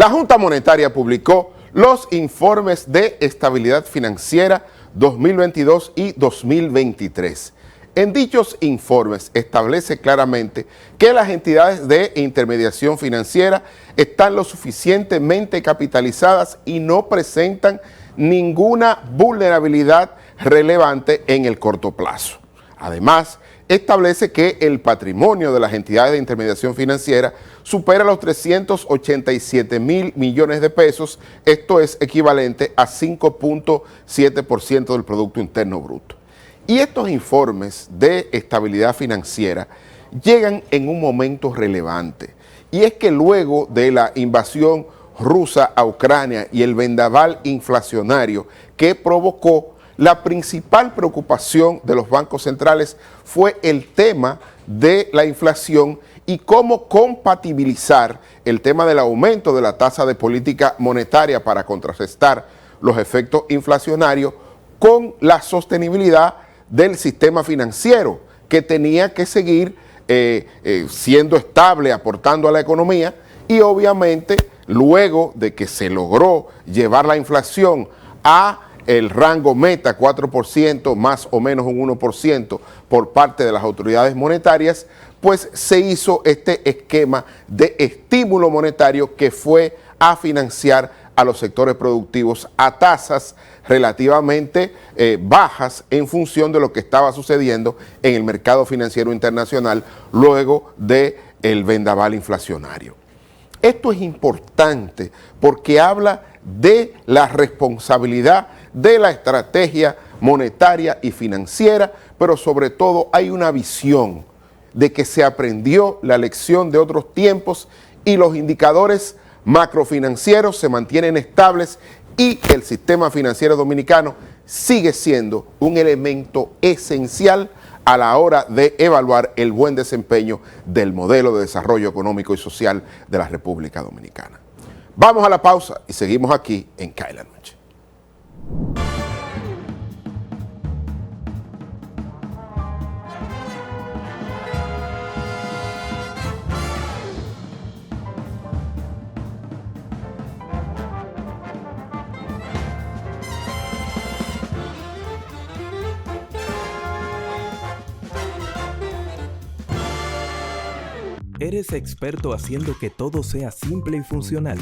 La Junta Monetaria publicó los informes de estabilidad financiera 2022 y 2023. En dichos informes establece claramente que las entidades de intermediación financiera están lo suficientemente capitalizadas y no presentan ninguna vulnerabilidad relevante en el corto plazo. Además, establece que el patrimonio de las entidades de intermediación financiera supera los 387.000 millones de pesos, esto es equivalente a 5.7% del Producto Interno Bruto. Y estos informes de estabilidad financiera llegan en un momento relevante, y es que luego de la invasión rusa a Ucrania y el vendaval inflacionario que provocó, la principal preocupación de los bancos centrales fue el tema de la inflación y cómo compatibilizar el tema del aumento de la tasa de política monetaria para contrarrestar los efectos inflacionarios con la sostenibilidad del sistema financiero, que tenía que seguir siendo estable, aportando a la economía, y obviamente luego de que se logró llevar la inflación a el rango meta 4%, más o menos un 1% por parte de las autoridades monetarias, pues se hizo este esquema de estímulo monetario que fue a financiar a los sectores productivos a tasas relativamente bajas en función de lo que estaba sucediendo en el mercado financiero internacional luego del vendaval inflacionario. Esto es importante porque habla de la responsabilidad de la estrategia monetaria y financiera, pero sobre todo hay una visión de que se aprendió la lección de otros tiempos y los indicadores macrofinancieros se mantienen estables y el sistema financiero dominicano sigue siendo un elemento esencial a la hora de evaluar el buen desempeño del modelo de desarrollo económico y social de la República Dominicana. Vamos a la pausa y seguimos aquí en CAE la Noche. ¿Eres experto haciendo que todo sea simple y funcional?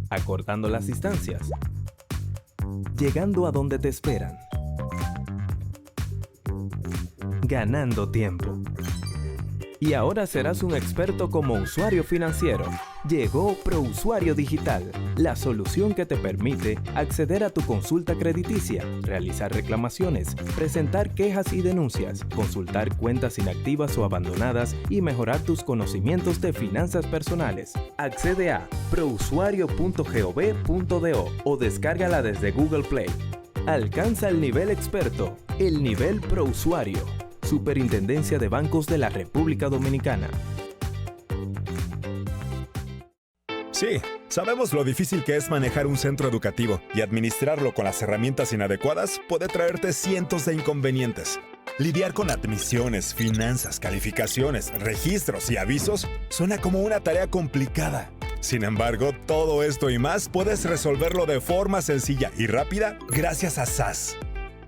Acortando las distancias. Llegando a donde te esperan. Ganando tiempo. Y ahora serás un experto como usuario financiero. Llegó ProUsuario Digital, la solución que te permite acceder a tu consulta crediticia, realizar reclamaciones, presentar quejas y denuncias, consultar cuentas inactivas o abandonadas y mejorar tus conocimientos de finanzas personales. Accede a prousuario.gov.do o descárgala desde Google Play. Alcanza el nivel experto, el nivel ProUsuario. Superintendencia de Bancos de la República Dominicana. Sí, sabemos lo difícil que es manejar un centro educativo y administrarlo con las herramientas inadecuadas puede traerte cientos de inconvenientes. Lidiar con admisiones, finanzas, calificaciones, registros y avisos suena como una tarea complicada. Sin embargo, todo esto y más puedes resolverlo de forma sencilla y rápida gracias a SAS.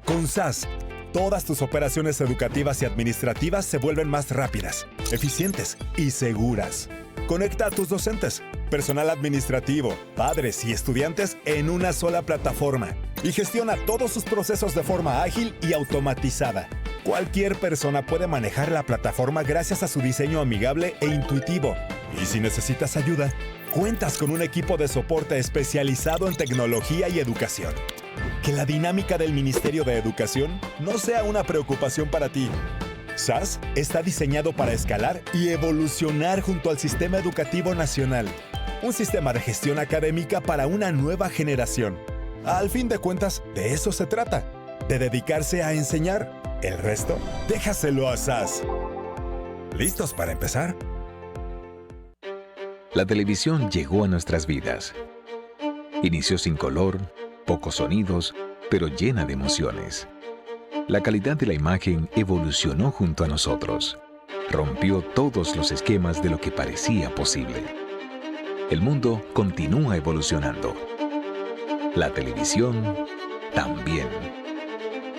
Con SAS, todas tus operaciones educativas y administrativas se vuelven más rápidas, eficientes y seguras. Conecta a tus docentes, personal administrativo, padres y estudiantes en una sola plataforma y gestiona todos sus procesos de forma ágil y automatizada. Cualquier persona puede manejar la plataforma gracias a su diseño amigable e intuitivo. Y si necesitas ayuda, cuentas con un equipo de soporte especializado en tecnología y educación. Que la dinámica del Ministerio de Educación no sea una preocupación para ti. SAS está diseñado para escalar y evolucionar junto al Sistema Educativo Nacional. Un sistema de gestión académica para una nueva generación. Al fin de cuentas, de eso se trata, de dedicarse a enseñar. El resto, déjaselo a SAS. ¿Listos para empezar? La televisión llegó a nuestras vidas. Inició sin color, pocos sonidos, pero llena de emociones. La calidad de la imagen evolucionó junto a nosotros. Rompió todos los esquemas de lo que parecía posible. El mundo continúa evolucionando. La televisión también,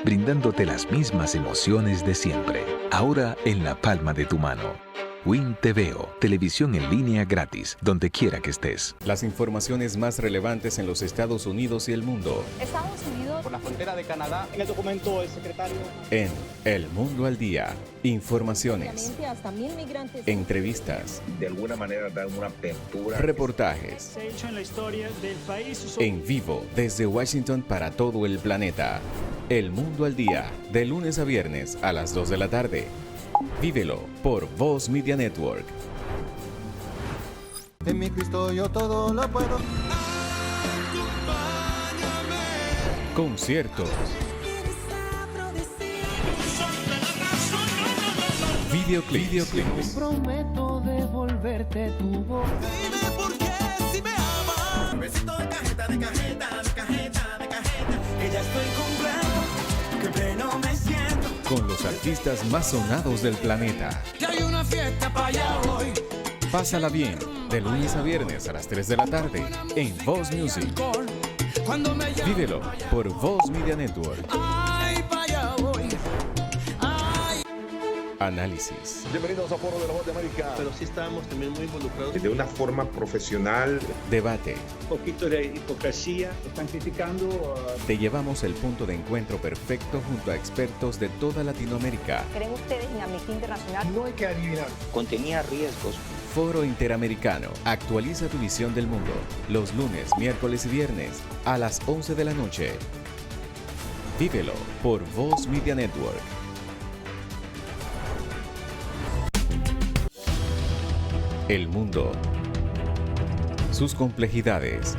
brindándote las mismas emociones de siempre, ahora en la palma de tu mano. Win TVO, televisión en línea gratis, donde quiera que estés. Las informaciones más relevantes en los Estados Unidos y el mundo. Estados Unidos por la frontera de Canadá. En el documento del secretario. En El Mundo al Día, informaciones, hasta 1000 migrantes. Entrevistas, de alguna manera dar una apertura. Reportajes. Se ha hecho en la historia del país. En vivo desde Washington para todo el planeta. El Mundo al Día, de lunes a viernes a las 2 de la tarde. Vívelo por Voz Media Network. En mi Cristo yo todo lo puedo. Conciertos. Videoclips. Prometo devolverte tu voz. Dime por qué si me amas. Besito de cajeta. Que ya estoy completo. Que pleno me siento. Con los artistas más sonados del planeta. Que hay una fiesta para allá hoy. Pásala bien, de lunes a viernes a las 3 de la tarde en Voz Music. Vívelo por Voz Media Network. Ay, para allá voy. Análisis. Bienvenidos a Foro de la Voz de América. Pero sí estábamos también muy involucrados. De una forma profesional. Debate. Un poquito de hipocresía. Están criticando. Te llevamos el punto de encuentro perfecto junto a expertos de toda Latinoamérica. ¿Creen ustedes en Amnistía Internacional? No hay que adivinar. Contenía riesgos. Foro Interamericano. Actualiza tu visión del mundo. Los lunes, miércoles y viernes a las 11 de la noche. Vívelo por Voz Media Network. El mundo, sus complejidades,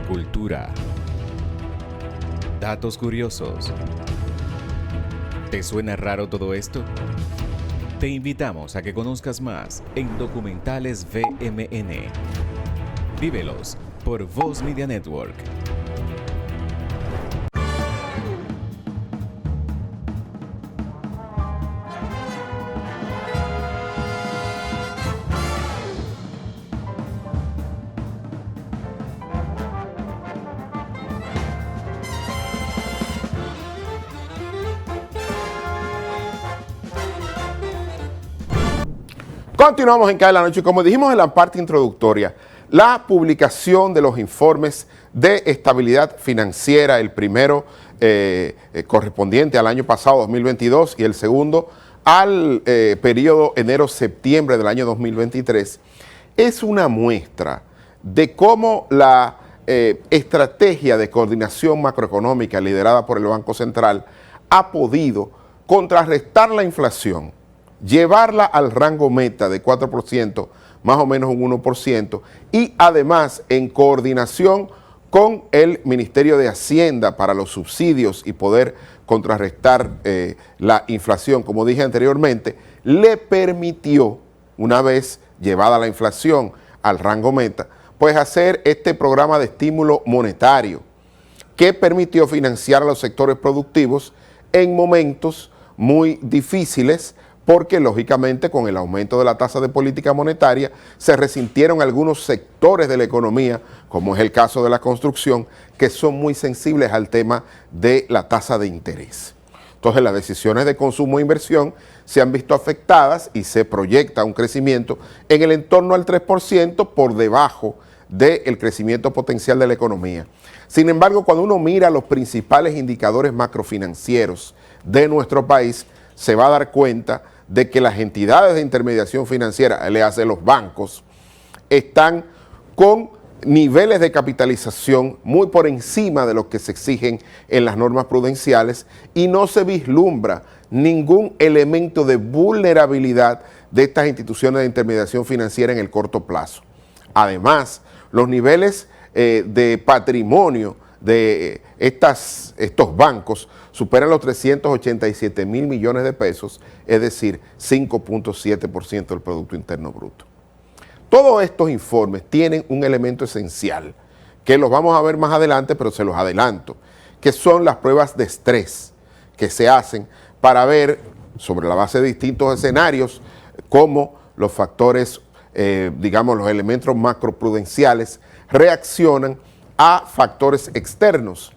cultura, datos curiosos. ¿Te suena raro todo esto? Te invitamos a que conozcas más en Documentales VMN. Vívelos por Voz Media Network. Continuamos en Cae la Noche y como dijimos en la parte introductoria, la publicación de los informes de estabilidad financiera, el primero correspondiente al año pasado, 2022, y el segundo al periodo enero-septiembre del año 2023, es una muestra de cómo la estrategia de coordinación macroeconómica liderada por el Banco Central ha podido contrarrestar la inflación, llevarla al rango meta de 4%, más o menos un 1%, y además en coordinación con el Ministerio de Hacienda para los subsidios y poder contrarrestar la inflación, como dije anteriormente, le permitió, una vez llevada la inflación al rango meta, pues hacer este programa de estímulo monetario que permitió financiar a los sectores productivos en momentos muy difíciles, porque lógicamente con el aumento de la tasa de política monetaria se resintieron algunos sectores de la economía, como es el caso de la construcción, que son muy sensibles al tema de la tasa de interés. Entonces las decisiones de consumo e inversión se han visto afectadas y se proyecta un crecimiento en el entorno al 3% por debajo del crecimiento potencial de la economía. Sin embargo, cuando uno mira los principales indicadores macrofinancieros de nuestro país, se va a dar cuenta de que las entidades de intermediación financiera, le hace los bancos, están con niveles de capitalización muy por encima de lo que se exigen en las normas prudenciales y no se vislumbra ningún elemento de vulnerabilidad de estas instituciones de intermediación financiera en el corto plazo. Además, los niveles de patrimonio de estos bancos superan los 387 mil millones de pesos, es decir, 5.7% del Producto Interno Bruto. Todos estos informes tienen un elemento esencial, que los vamos a ver más adelante, pero se los adelanto, que son las pruebas de estrés que se hacen para ver, sobre la base de distintos escenarios, cómo los factores digamos, los elementos macroprudenciales reaccionan a factores externos.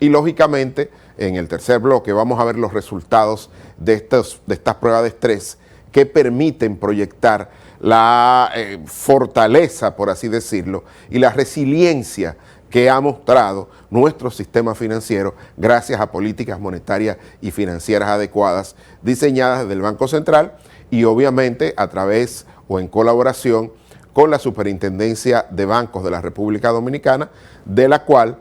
Y lógicamente, en el tercer bloque vamos a ver los resultados de estas pruebas de estrés que permiten proyectar la fortaleza, por así decirlo, y la resiliencia que ha mostrado nuestro sistema financiero gracias a políticas monetarias y financieras adecuadas diseñadas desde el Banco Central y obviamente a través o en colaboración con la Superintendencia de Bancos de la República Dominicana, de la cual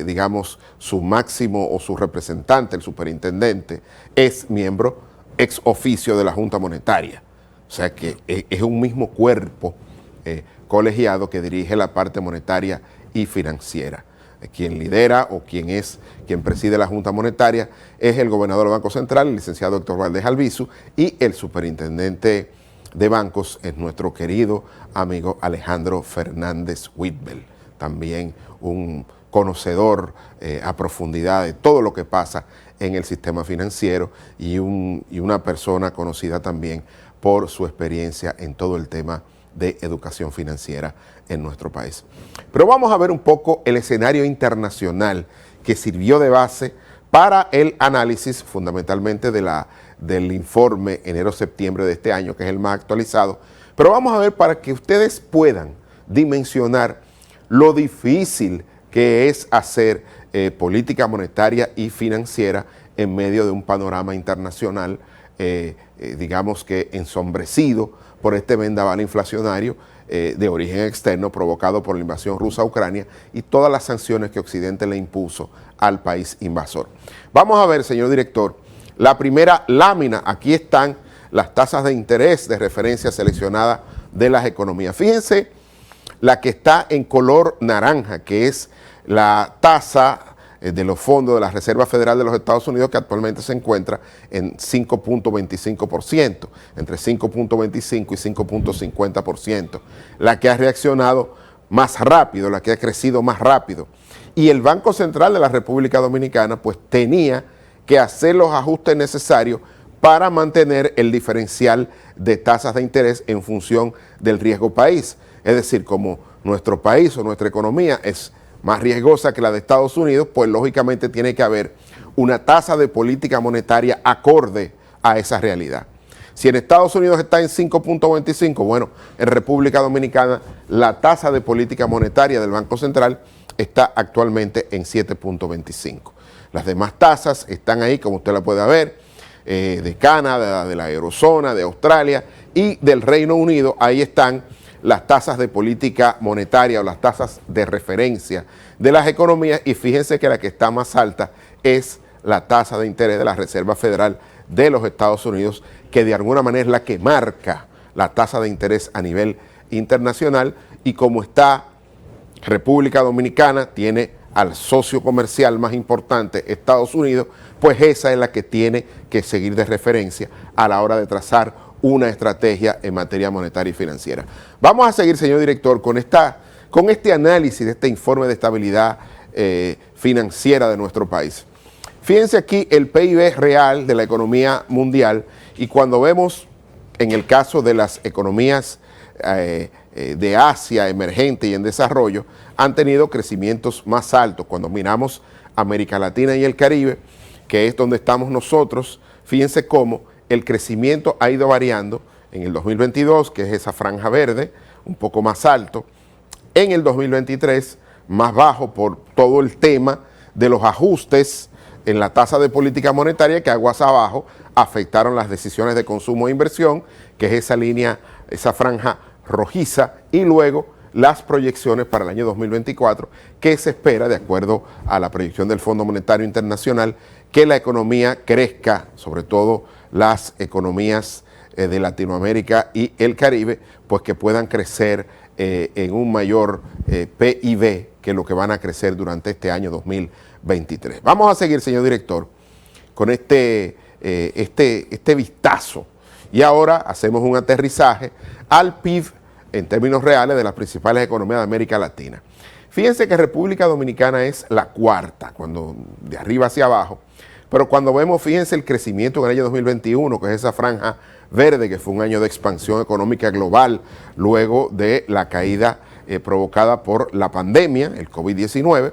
digamos, su máximo o su representante, el superintendente, es miembro ex oficio de la Junta Monetaria. O sea que es un mismo cuerpo colegiado que dirige la parte monetaria y financiera. Quien lidera o quien preside la Junta Monetaria es el gobernador del Banco Central, el licenciado Héctor Valdés Albizu, y el superintendente de bancos es nuestro querido amigo Alejandro Fernández Whitbell, también un conocedor a profundidad de todo lo que pasa en el sistema financiero y una persona conocida también por su experiencia en todo el tema de educación financiera en nuestro país. Pero vamos a ver un poco el escenario internacional que sirvió de base para el análisis fundamentalmente del informe enero-septiembre de este año, que es el más actualizado. Pero vamos a ver para que ustedes puedan dimensionar lo difícil que es hacer política monetaria y financiera en medio de un panorama internacional, digamos que ensombrecido por este vendaval inflacionario de origen externo provocado por la invasión rusa a Ucrania y todas las sanciones que Occidente le impuso al país invasor. Vamos a ver, señor director, la primera lámina. Aquí están las tasas de interés de referencia seleccionadas de las economías. Fíjense la que está en color naranja, que es la tasa de los fondos de la Reserva Federal de los Estados Unidos, que actualmente se encuentra en 5.25%, entre 5.25 y 5.50%, la que ha reaccionado más rápido, la que ha crecido más rápido. Y el Banco Central de la República Dominicana pues tenía que hacer los ajustes necesarios para mantener el diferencial de tasas de interés en función del riesgo país. Es decir, como nuestro país o nuestra economía es más riesgosa que la de Estados Unidos, pues lógicamente tiene que haber una tasa de política monetaria acorde a esa realidad. Si en Estados Unidos está en 5.25, bueno, en República Dominicana la tasa de política monetaria del Banco Central está actualmente en 7.25. Las demás tasas están ahí, como usted la puede ver, de Canadá, de la Eurozona, de Australia y del Reino Unido. Ahí están las tasas de política monetaria o las tasas de referencia de las economías, y fíjense que la que está más alta es la tasa de interés de la Reserva Federal de los Estados Unidos, que de alguna manera es la que marca la tasa de interés a nivel internacional, y como está República Dominicana, tiene al socio comercial más importante, Estados Unidos, pues esa es la que tiene que seguir de referencia a la hora de trazar una estrategia en materia monetaria y financiera. Vamos a seguir, señor director, con este análisis de este informe de estabilidad financiera de nuestro país. Fíjense aquí el PIB real de la economía mundial, y cuando vemos en el caso de las economías de Asia emergente y en desarrollo, han tenido crecimientos más altos. Cuando miramos América Latina y el Caribe, que es donde estamos nosotros, fíjense cómo el crecimiento ha ido variando. En el 2022, que es esa franja verde, un poco más alto. En el 2023, más bajo por todo el tema de los ajustes en la tasa de política monetaria que aguas abajo afectaron las decisiones de consumo e inversión, que es esa línea, esa franja rojiza, y luego las proyecciones para el año 2024, que se espera, de acuerdo a la proyección del Fondo Monetario Internacional, que la economía crezca, sobre todo las economías de Latinoamérica y el Caribe, pues que puedan crecer en un mayor PIB que lo que van a crecer durante este año 2023. Vamos a seguir, señor director, con este vistazo, y ahora hacemos un aterrizaje al PIB en términos reales de las principales economías de América Latina. Fíjense que República Dominicana es la cuarta, cuando de arriba hacia abajo, Pero cuando vemos, fíjense el crecimiento en el año 2021, que es esa franja verde, que fue un año de expansión económica global, luego de la caída provocada por la pandemia, el COVID-19.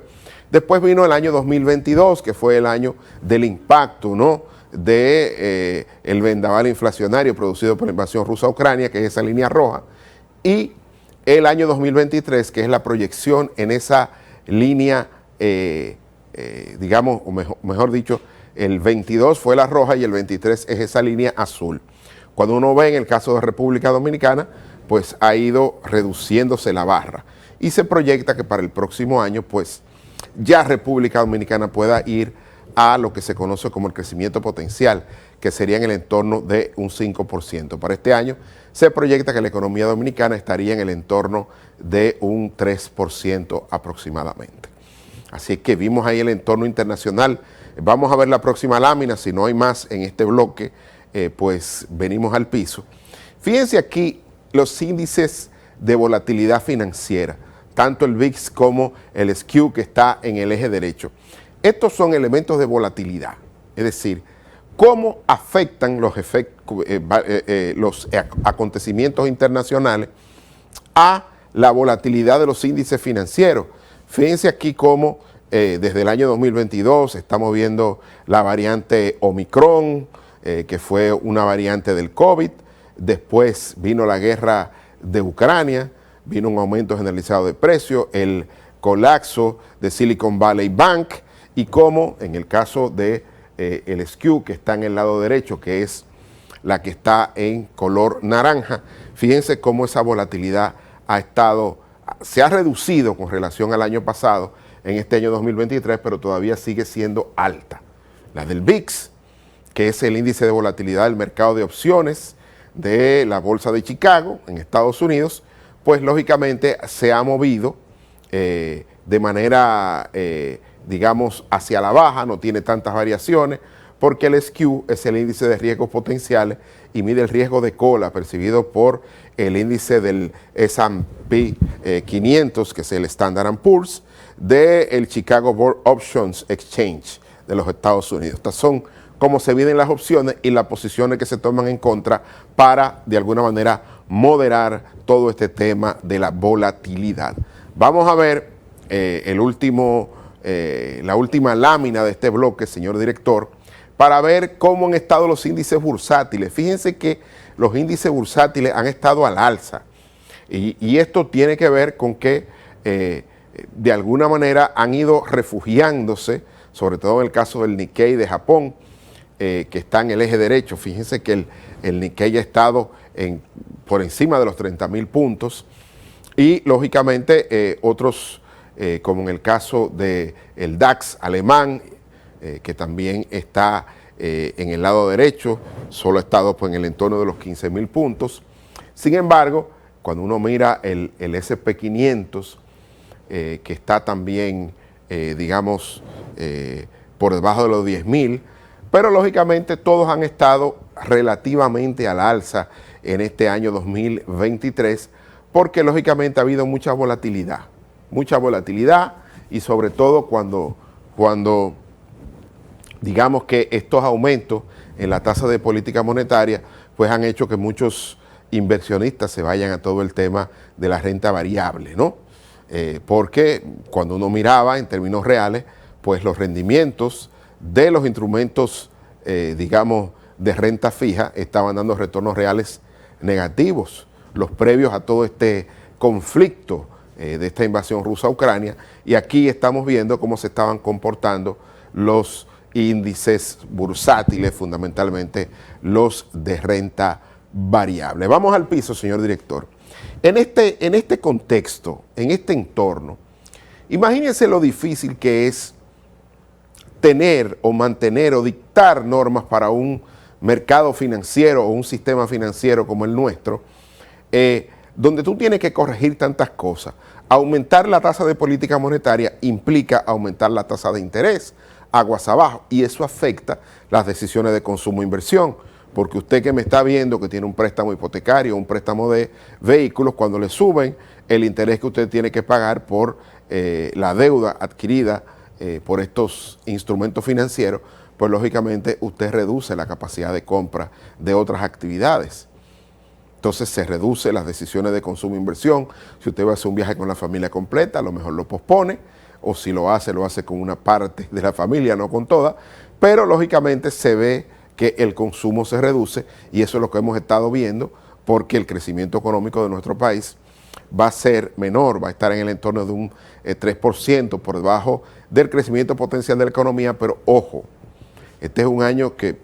Después vino el año 2022, que fue el año del impacto, ¿no?, de el vendaval inflacionario producido por la invasión rusa a Ucrania, que es esa línea roja, y el año 2023, que es la proyección en esa línea, digamos, o mejor dicho, el 22 fue la roja y el 23 es esa línea azul. Cuando uno ve en el caso de República Dominicana, pues ha ido reduciéndose la barra y se proyecta que para el próximo año, pues ya República Dominicana pueda ir a lo que se conoce como el crecimiento potencial, que sería en el entorno de un 5%. Para este año se proyecta que la economía dominicana estaría en el entorno de un 3% aproximadamente. Así que vimos ahí el entorno internacional. Vamos a ver la próxima lámina, si no hay más en este bloque, pues venimos al piso. Fíjense aquí los índices de volatilidad financiera, tanto el VIX como el SQ, que está en el eje derecho. Estos son elementos de volatilidad, es decir, cómo afectan los acontecimientos internacionales a la volatilidad de los índices financieros. Fíjense aquí cómo desde el año 2022 estamos viendo la variante Omicron, que fue una variante del COVID. Después vino la guerra de Ucrania, vino un aumento generalizado de precios, el colapso de Silicon Valley Bank, y como en el caso de el SQ, que está en el lado derecho, que es la que está en color naranja, fíjense cómo esa volatilidad se ha reducido con relación al año pasado, en este año 2023, pero todavía sigue siendo alta. La del VIX, que es el índice de volatilidad del mercado de opciones de la Bolsa de Chicago, en Estados Unidos, pues lógicamente se ha movido de manera, digamos, hacia la baja, no tiene tantas variaciones, porque el SQ es el índice de riesgos potenciales y mide el riesgo de cola percibido por el índice del S&P 500, que es el Standard & Poor's, del Chicago Board Options Exchange de los Estados Unidos. Estas son cómo se miden las opciones y las posiciones que se toman en contra para, de alguna manera, moderar todo este tema de la volatilidad. Vamos a ver la última lámina de este bloque, señor director, para ver cómo han estado los índices bursátiles. Fíjense que los índices bursátiles han estado al alza y esto tiene que ver con que de alguna manera han ido refugiándose, sobre todo en el caso del Nikkei de Japón, que está en el eje derecho. Fíjense que el Nikkei ha estado por encima de los 30.000 puntos y lógicamente otros, como en el caso del DAX alemán, que también está en el lado derecho, solo ha estado pues, en el entorno de los 15.000 puntos. Sin embargo, cuando uno mira el S&P 500, que está también, digamos, por debajo de los 10.000, pero lógicamente todos han estado relativamente al alza en este año 2023, porque lógicamente ha habido mucha volatilidad y sobre todo cuando digamos que estos aumentos en la tasa de política monetaria pues han hecho que muchos inversionistas se vayan a todo el tema de la renta variable, ¿no? Porque cuando uno miraba en términos reales, pues los rendimientos de los instrumentos, digamos, de renta fija estaban dando retornos reales negativos, los previos a todo este conflicto de esta invasión rusa a Ucrania, y aquí estamos viendo cómo se estaban comportando los índices bursátiles, fundamentalmente los de renta variable. Vamos al piso, señor director. En este contexto, en este entorno, imagínense lo difícil que es tener o mantener o dictar normas para un mercado financiero o un sistema financiero como el nuestro, donde tú tienes que corregir tantas cosas. Aumentar la tasa de política monetaria implica aumentar la tasa de interés, aguas abajo, y eso afecta las decisiones de consumo e inversión, porque usted que me está viendo que tiene un préstamo hipotecario, un préstamo de vehículos, cuando le suben el interés que usted tiene que pagar por la deuda adquirida por estos instrumentos financieros, pues lógicamente usted reduce la capacidad de compra de otras actividades. Entonces se reduce las decisiones de consumo e inversión. Si usted va a hacer un viaje con la familia completa, a lo mejor lo pospone, o si lo hace con una parte de la familia, no con toda, pero lógicamente se ve que el consumo se reduce y eso es lo que hemos estado viendo porque el crecimiento económico de nuestro país va a ser menor, va a estar en el entorno de un 3% por debajo del crecimiento potencial de la economía, pero ojo, este es un año que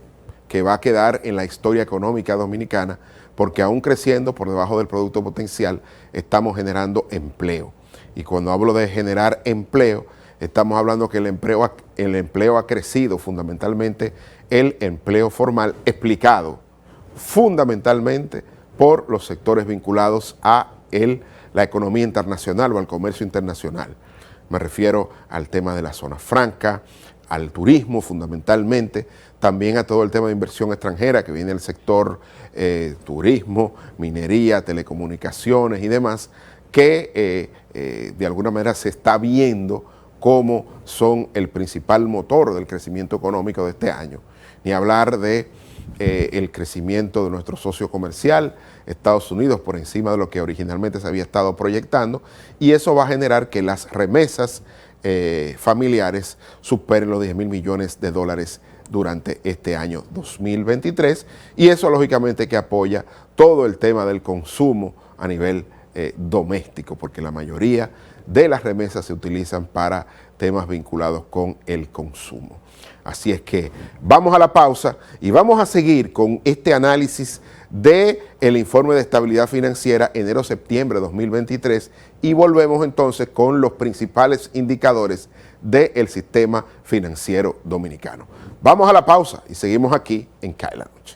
va a quedar en la historia económica dominicana porque aún creciendo por debajo del producto potencial estamos generando empleo. Y cuando hablo de generar empleo, estamos hablando que el empleo ha crecido, fundamentalmente el empleo formal, explicado fundamentalmente por los sectores vinculados a la economía internacional o al comercio internacional. Me refiero al tema de la zona franca, al turismo fundamentalmente, también a todo el tema de inversión extranjera que viene del sector turismo, minería, telecomunicaciones y demás, que de alguna manera se está viendo como son el principal motor del crecimiento económico de este año. Ni hablar de el crecimiento de nuestro socio comercial, Estados Unidos, por encima de lo que originalmente se había estado proyectando, y eso va a generar que las remesas familiares superen los 10,000 millones de dólares durante este año 2023, y eso lógicamente que apoya todo el tema del consumo a nivel doméstico, porque la mayoría de las remesas se utilizan para temas vinculados con el consumo. Así es que vamos a la pausa y vamos a seguir con este análisis del informe de estabilidad financiera enero-septiembre de 2023 y volvemos entonces con los principales indicadores del sistema financiero dominicano. Vamos a la pausa y seguimos aquí en CAE la Noche.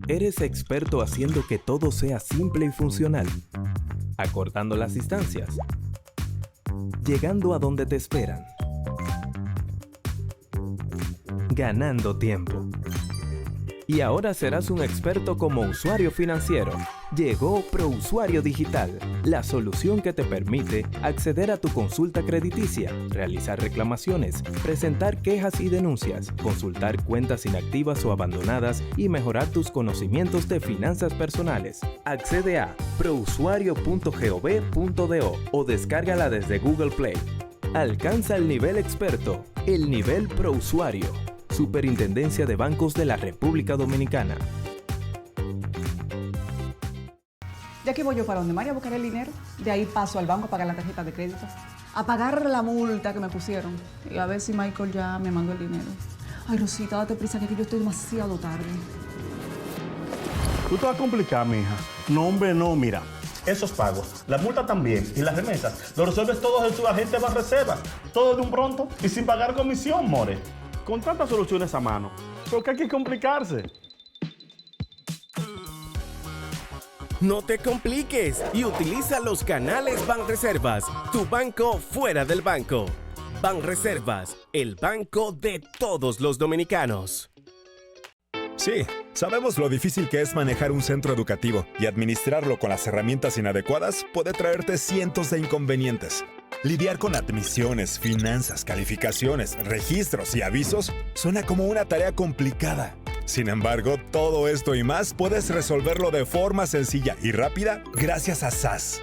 ¿Eres experto haciendo que todo sea simple y funcional? Acortando las distancias. Llegando a donde te esperan. Ganando tiempo. Y ahora serás un experto como usuario financiero. Llegó ProUsuario Digital, la solución que te permite acceder a tu consulta crediticia, realizar reclamaciones, presentar quejas y denuncias, consultar cuentas inactivas o abandonadas y mejorar tus conocimientos de finanzas personales. Accede a prousuario.gov.do o descárgala desde Google Play. Alcanza el nivel experto, el nivel ProUsuario. Superintendencia de Bancos de la República Dominicana. Ya que voy yo para donde María a buscar el dinero, de ahí paso al banco a pagar la tarjeta de crédito, a pagar la multa que me pusieron y a ver si Michael ya me mandó el dinero. Ay, Rosita, date prisa que yo estoy demasiado tarde. Tú te vas a complicar, mija. No, hombre, no, mira. Esos pagos, la multa también y las remesas, lo resuelves todos en tu agente Banreservas. Todo de un pronto y sin pagar comisión, more. Con tantas soluciones a mano, ¿por qué hay que complicarse? No te compliques y utiliza los canales Banreservas, tu banco fuera del banco. Banreservas, el banco de todos los dominicanos. Sí, sabemos lo difícil que es manejar un centro educativo y administrarlo con las herramientas inadecuadas puede traerte cientos de inconvenientes. Lidiar con admisiones, finanzas, calificaciones, registros y avisos suena como una tarea complicada. Sin embargo, todo esto y más puedes resolverlo de forma sencilla y rápida gracias a SAS.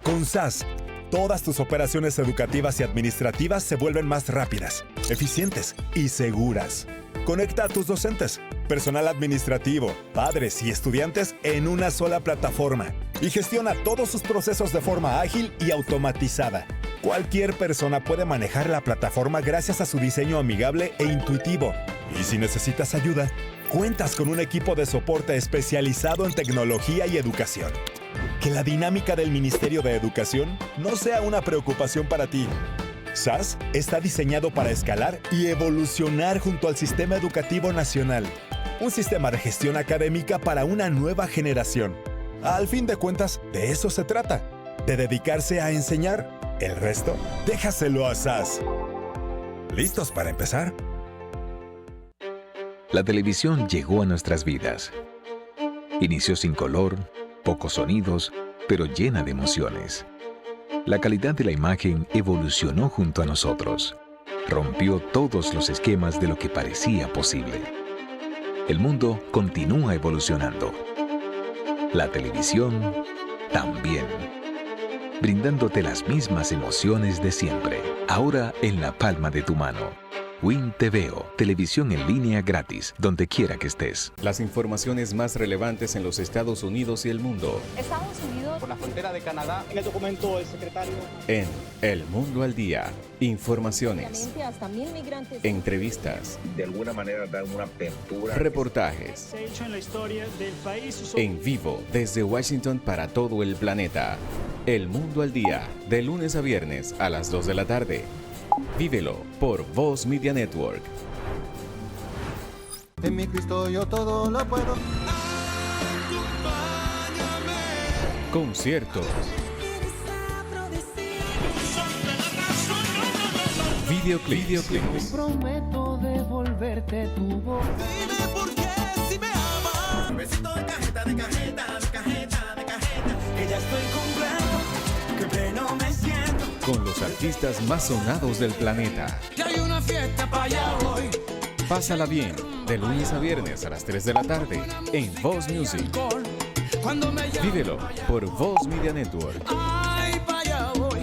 Con SAS, todas tus operaciones educativas y administrativas se vuelven más rápidas, eficientes y seguras. Conecta a tus docentes, personal administrativo, padres y estudiantes en una sola plataforma y gestiona todos sus procesos de forma ágil y automatizada. Cualquier persona puede manejar la plataforma gracias a su diseño amigable e intuitivo. Y si necesitas ayuda, cuentas con un equipo de soporte especializado en tecnología y educación. Que la dinámica del Ministerio de Educación no sea una preocupación para ti. SAS está diseñado para escalar y evolucionar junto al Sistema Educativo Nacional. Un sistema de gestión académica para una nueva generación. Al fin de cuentas, de eso se trata, de dedicarse a enseñar. El resto, déjaselo a SAS. ¿Listos para empezar? La televisión llegó a nuestras vidas. Inició sin color, pocos sonidos, pero llena de emociones. La calidad de la imagen evolucionó junto a nosotros. Rompió todos los esquemas de lo que parecía posible. El mundo continúa evolucionando. La televisión también. Brindándote las mismas emociones de siempre. Ahora en la palma de tu mano. Win TVO, televisión en línea gratis, donde quiera que estés. Las informaciones más relevantes en los Estados Unidos y el mundo. Estados Unidos. Por la frontera de Canadá. En el documento del secretario. En El Mundo al Día. Informaciones. Hasta 1000 migrantes. Entrevistas. De alguna manera dan una apertura. Reportajes. Se ha hecho en la historia del país. En vivo desde Washington para todo el planeta. El Mundo al Día, de lunes a viernes a las 2 de la tarde. Vívelo por Voz Media Network. En mi Cristo yo todo lo puedo. Conciertos. Videoclips. Prometo devolverte tu voz. Dime por qué si me amas. Besito de cajeta, de cajeta, de cajeta, de cajeta. Que ya estoy completo, que pleno me siento. Con los artistas más sonados del planeta. Que hay una fiesta para allá hoy. Pásala bien, de lunes a viernes a las 3 de la tarde en Voz Music. Vívelo por Voz Media Network. Ay, para allá voy.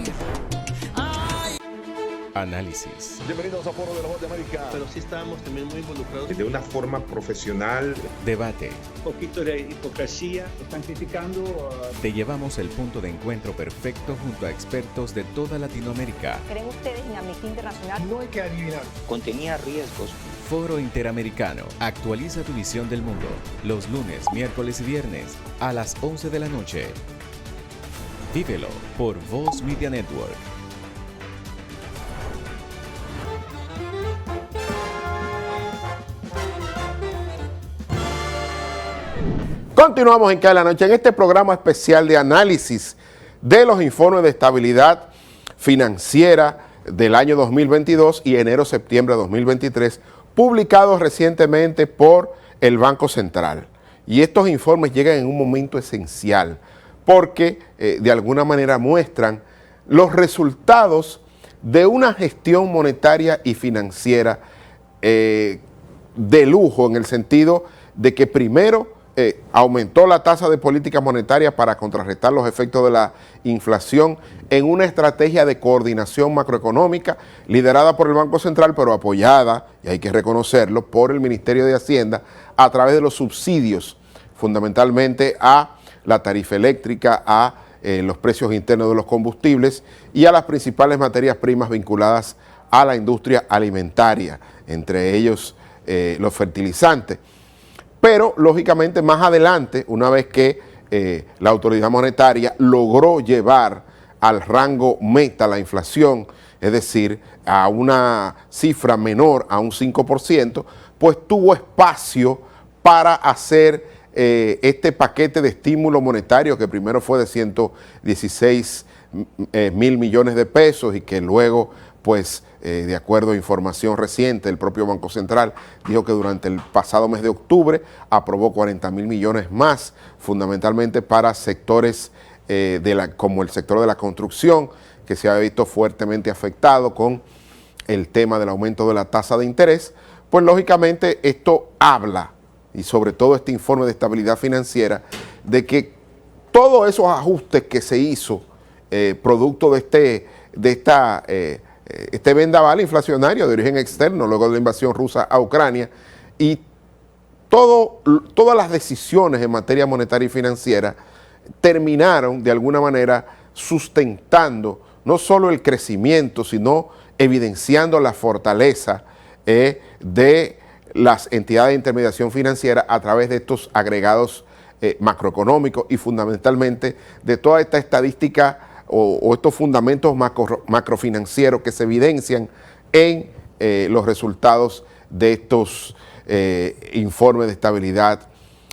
Análisis. Bienvenidos a Foro de la Voz de América. Pero sí estábamos también muy involucrados. De una forma profesional. Debate. Un poquito de hipocresía. Están criticando. Te llevamos el punto de encuentro perfecto junto a expertos de toda Latinoamérica. ¿Creen ustedes en Amnistía Internacional? No hay que adivinar. Contenía riesgos. Foro Interamericano. Actualiza tu visión del mundo. Los lunes, miércoles y viernes a las 11 de la noche. Vívelo por Voz Media Network. Continuamos en Cada Noche en este programa especial de análisis de los informes de estabilidad financiera del año 2022 y enero-septiembre de 2023, publicados recientemente por el Banco Central. Y estos informes llegan en un momento esencial porque de alguna manera muestran los resultados de una gestión monetaria y financiera de lujo, en el sentido de que primero aumentó la tasa de política monetaria para contrarrestar los efectos de la inflación en una estrategia de coordinación macroeconómica liderada por el Banco Central, pero apoyada, y hay que reconocerlo, por el Ministerio de Hacienda a través de los subsidios, fundamentalmente a la tarifa eléctrica, a los precios internos de los combustibles y a las principales materias primas vinculadas a la industria alimentaria, entre ellos los fertilizantes. Pero, lógicamente, más adelante, una vez que la autoridad monetaria logró llevar al rango meta la inflación, es decir, a una cifra menor a un 5%, pues tuvo espacio para hacer este paquete de estímulo monetario que primero fue de 116 mil millones de pesos y que luego, pues, de acuerdo a información reciente, el propio Banco Central dijo que durante el pasado mes de octubre aprobó 40 mil millones más, fundamentalmente para sectores como el sector de la construcción, que se ha visto fuertemente afectado con el tema del aumento de la tasa de interés. Pues lógicamente esto habla, y sobre todo este informe de estabilidad financiera, de que todos esos ajustes que se hizo producto de este vendaval inflacionario de origen externo luego de la invasión rusa a Ucrania y todas las decisiones en materia monetaria y financiera terminaron de alguna manera sustentando no solo el crecimiento, sino evidenciando la fortaleza de las entidades de intermediación financiera a través de estos agregados macroeconómicos y fundamentalmente de toda esta estadística o estos fundamentos macrofinancieros que se evidencian en los resultados de estos informes de estabilidad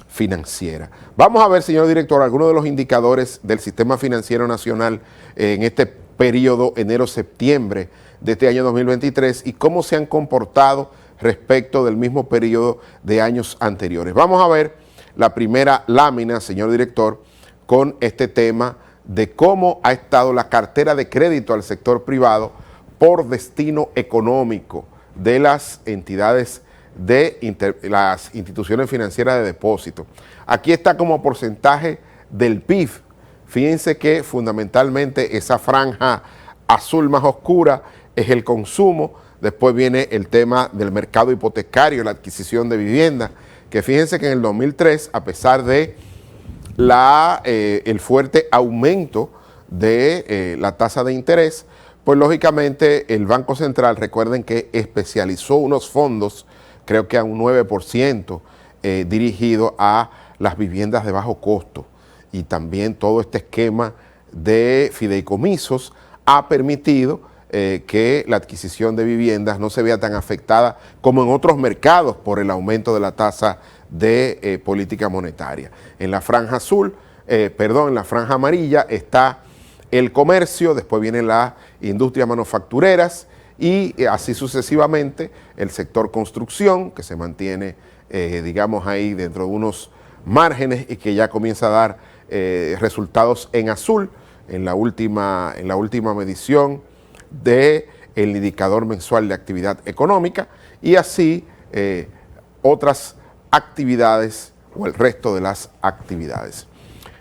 financiera. Vamos a ver, señor director, algunos de los indicadores del sistema financiero nacional en este periodo enero-septiembre de este año 2023 y cómo se han comportado respecto del mismo periodo de años anteriores. Vamos a ver la primera lámina, señor director, con este tema de cómo ha estado la cartera de crédito al sector privado por destino económico de las entidades las instituciones financieras de depósito. Aquí está como porcentaje del PIB. Fíjense que fundamentalmente esa franja azul más oscura es el consumo, después viene el tema del mercado hipotecario, la adquisición de viviendas, que fíjense que en el 2003, a pesar de el fuerte aumento de la tasa de interés, pues lógicamente el Banco Central, recuerden que especializó unos fondos, creo que a un 9%, dirigido a las viviendas de bajo costo, y también todo este esquema de fideicomisos ha permitido que la adquisición de viviendas no se vea tan afectada como en otros mercados por el aumento de la tasa de política monetaria. En la franja azul, en la franja amarilla está el comercio, después vienen las industrias manufactureras y así sucesivamente el sector construcción, que se mantiene, digamos, ahí dentro de unos márgenes y que ya comienza a dar resultados en azul en la última medición del indicador mensual de actividad económica, y así otras actividades o el resto de las actividades.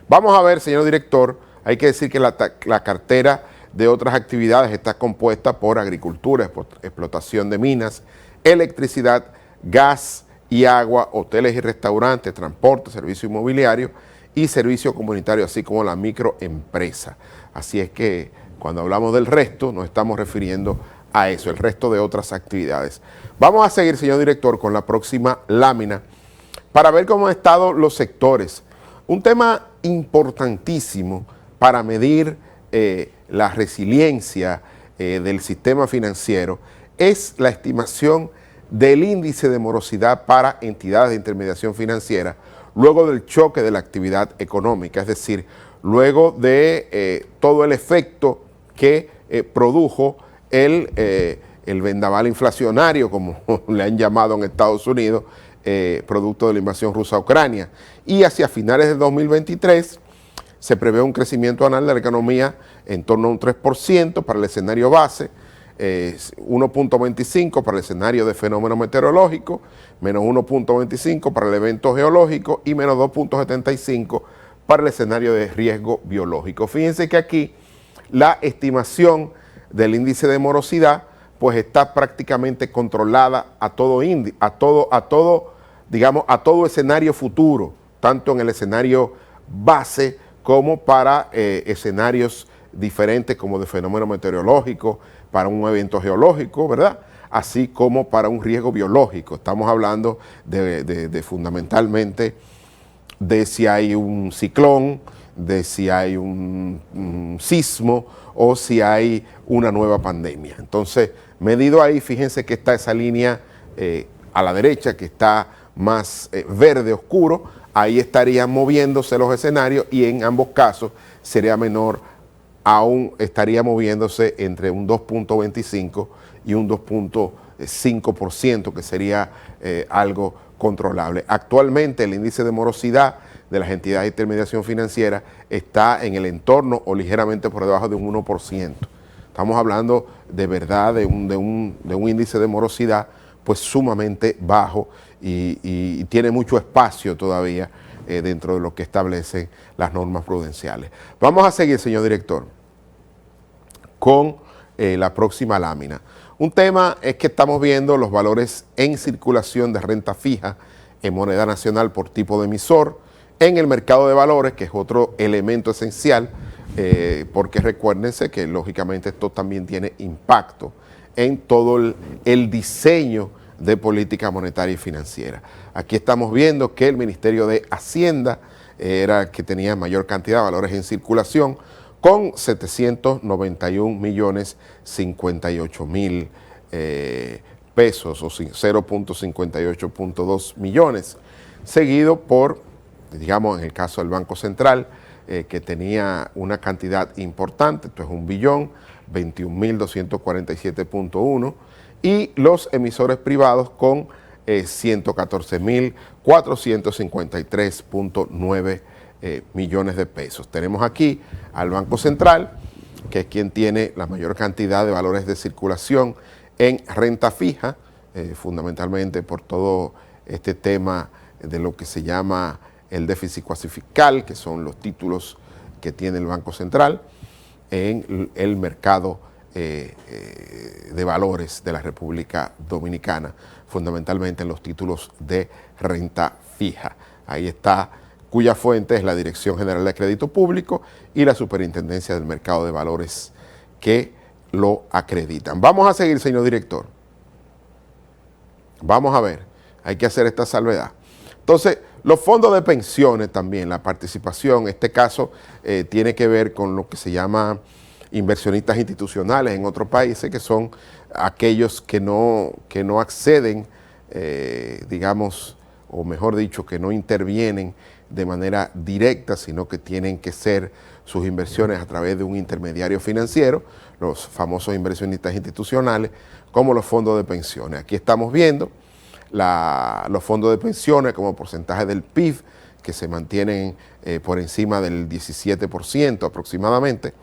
Vamos a ver, señor director, hay que decir que la cartera de otras actividades está compuesta por agricultura, explotación de minas, electricidad, gas y agua, hoteles y restaurantes, transporte, servicio inmobiliario y servicio comunitario, así como la microempresa. Así es que cuando hablamos del resto nos estamos refiriendo a eso, el resto de otras actividades. Vamos a seguir, señor director, con la próxima lámina para ver cómo han estado los sectores. Un tema importantísimo para medir la resiliencia del sistema financiero es la estimación del índice de morosidad para entidades de intermediación financiera luego del choque de la actividad económica, es decir, luego de todo el efecto que produjo el vendaval inflacionario, como le han llamado en Estados Unidos, producto de la invasión rusa a Ucrania. Y hacia finales de 2023 se prevé un crecimiento anual de la economía en torno a un 3% para el escenario base, 1.25 para el escenario de fenómeno meteorológico, menos 1.25 para el evento geológico y menos 2.75 para el escenario de riesgo biológico. Fíjense que aquí la estimación del índice de morosidad pues está prácticamente controlada a todo escenario futuro, tanto en el escenario base como para escenarios diferentes como de fenómeno meteorológico, para un evento geológico, ¿verdad? Así como para un riesgo biológico. Estamos hablando de fundamentalmente de si hay un ciclón, de si hay un sismo o si hay una nueva pandemia. Entonces, medido ahí, fíjense que está esa línea a la derecha, que está más verde oscuro, ahí estarían moviéndose los escenarios y en ambos casos sería menor, aún estaría moviéndose entre un 2.25 y un 2.5%, que sería algo controlable. Actualmente el índice de morosidad de las entidades de intermediación financiera está en el entorno o ligeramente por debajo de un 1%. Estamos hablando de verdad de un índice de morosidad pues sumamente bajo y tiene mucho espacio todavía dentro de lo que establecen las normas prudenciales. Vamos a seguir, señor director, con la próxima lámina. Un tema es que estamos viendo los valores en circulación de renta fija en moneda nacional por tipo de emisor en el mercado de valores, que es otro elemento esencial, porque recuérdense que lógicamente esto también tiene impacto en todo el diseño de política monetaria y financiera. Aquí estamos viendo que el Ministerio de Hacienda era el que tenía mayor cantidad de valores en circulación, con 791.058.000 pesos, o 0.58.2 millones, seguido por, digamos, en el caso del Banco Central, que tenía una cantidad importante, esto es 1.021.247.1, y los emisores privados con 114.453.9 millones de pesos. Tenemos aquí al Banco Central, que es quien tiene la mayor cantidad de valores de circulación en renta fija, fundamentalmente por todo este tema de lo que se llama el déficit cuasi fiscal, que son los títulos que tiene el Banco Central en el mercado de valores de la República Dominicana, fundamentalmente en los títulos de renta fija. Ahí está, cuya fuente es la Dirección General de Crédito Público y la Superintendencia del Mercado de Valores que lo acreditan. Vamos a seguir, señor director. Vamos a ver, hay que hacer esta salvedad. Entonces, los fondos de pensiones también, la participación, en este caso tiene que ver con lo que se llama inversionistas institucionales en otros países, que son aquellos que no acceden, digamos, o mejor dicho, que no intervienen de manera directa, sino que tienen que ser sus inversiones a través de un intermediario financiero, los famosos inversionistas institucionales, como los fondos de pensiones. Aquí estamos viendo los fondos de pensiones como porcentaje del PIB, que se mantienen por encima del 17% aproximadamente,